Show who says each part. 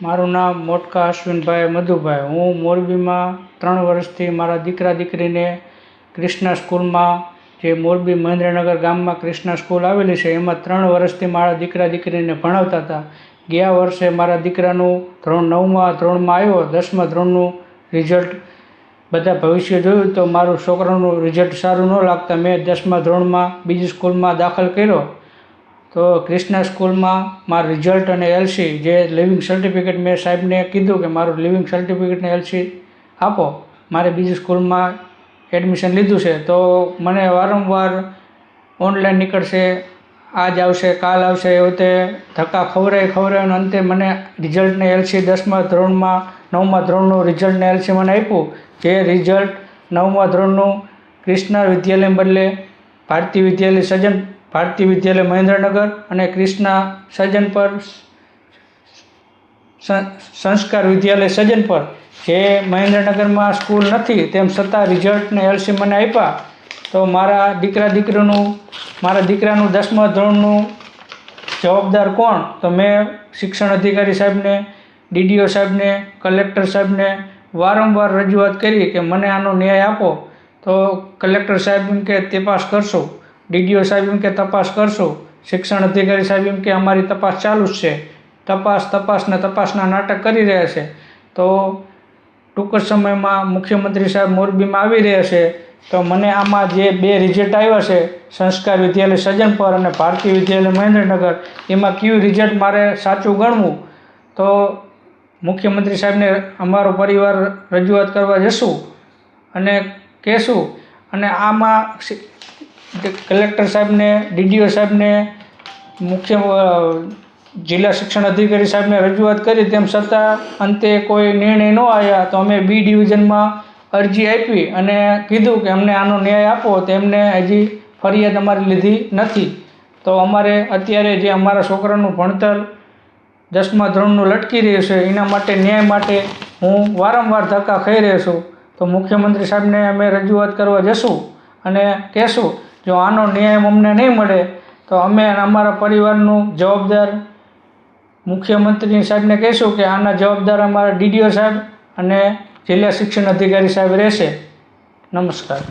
Speaker 1: મારું નામ મોટકા અશ્વિનભાઈ મધુભાઈ. હું મોરબીમાં 3 વર્ષથી મારા દીકરા દીકરીને કૃષ્ણા સ્કૂલમાં, જે મોરબી મહેન્દ્રનગર ગામમાં કૃષ્ણા સ્કૂલ આવેલી છે, એમાં 3 વર્ષથી મારા દીકરા દીકરીને ભણાવતા હતા. ગયા વર્ષે મારા દીકરાનું ધોરણ 9માં ધોરણમાં આવ્યો. 10મા ધોરણનું રિઝલ્ટ બધા ભવિષ્ય જોયું તો મારું છોકરાનું રિઝલ્ટ સારું ન લાગતા મેં 10મા ધોરણમાં બીજી સ્કૂલમાં દાખલ કર્યો. તો કૃષ્ણા સ્કૂલમાં મારું રિઝલ્ટ અને એલસી, જે લિવિંગ સર્ટિફિકેટ, મેં સાહેબને કીધું કે મારું લિવિંગ સર્ટિફિકેટ ને એલસી આપો, મારે બીજી સ્કૂલમાં એડમિશન લીધું છે. તો મને વારંવાર ઓનલાઈન નીકળશે, આજ આવશે, કાલ આવશે, એ રીતે ધક્કા ખવડાવીને અંતે મને રિઝલ્ટને એલસી 10મા ધોરણમાં 9મા ધોરણનું રિઝલ્ટને એલસી મને આપ્યું. જે રિઝલ્ટ 9મા ધોરણનું કૃષ્ણા વિદ્યાલય બદલે ભારતી વિદ્યાલય મહેન્દ્રનગર અને કૃષ્ણા સજ્જનપર સંસ્કાર વિદ્યાલય સજ્જનપર, જે મહેન્દ્રનગરમાં સ્કૂલ નથી, તેમ છતાં રિઝલ્ટને એલસી મને આપ્યા. તો મારા દીકરાનું 10મા ધોરણનું જવાબદાર કોણ? તો મેં શિક્ષણ અધિકારી સાહેબને, ડીડીઓ સાહેબને, કલેક્ટર સાહેબને વારંવાર રજૂઆત કરી કે મને આનો ન્યાય આપો. તો કલેક્ટર સાહેબ એમ કે તપાસ કરશું, ડીડીઓ સાહેબ એમ કે તપાસ કરશું, શિક્ષણ અધિકારી સાહેબ એમ કે અમારી તપાસ ચાલુ જ છે. તપાસના નાટક કરી રહ્યા છે. તો ટૂંક જ સમયમાં મુખ્યમંત્રી સાહેબ મોરબીમાં આવી રહ્યા છે. તો મને આમાં જે 2 રિઝલ્ટ આવ્યા છે, સંસ્કાર વિદ્યાલય સજ્જનપર અને ભારતી વિદ્યાલય મહેન્દ્રનગર, એમાં કયું રિઝલ્ટ મારે સાચું ગણવું? તો મુખ્યમંત્રી સાહેબને અમારો પરિવાર રજૂઆત કરવા જશું અને કહેશું. અને આમાં કલેક્ટર સાહેબને, ડીડીઓ સાહેબને, જિલ્લા શિક્ષણ અધિકારી સાહેબને રજૂઆત કરી, તેમ છતાં અંતે કોઈ નિર્ણય ન આવ્યા. તો અમે બી ડિવિઝનમાં અરજી આપી અને કીધું કે અમને આનો ન્યાય આપો. તેમને હજી ફરિયાદ અમારી લીધી નથી. તો અમારે અત્યારે જે અમારા છોકરાનું ભણતર 10મા ધોરણનું લટકી રહ્યું છે, એના માટે ન્યાય માટે હું વારંવાર ધક્કા ખાઈ રહ્યો છું. તો મુખ્યમંત્રી સાહેબને અમે રજૂઆત કરવા જશું અને કહેશું જો આનો ન્યાય અમને નહીં મળે તો અમે અમારા પરિવારનું જવાબદાર મુખ્યમંત્રી સાહેબને કહીશું કે આના જવાબદાર અમારા ડીડીઓ સાહેબ અને જિલ્લા શિક્ષણ અધિકારી સાહેબ રહેશે. નમસ્કાર.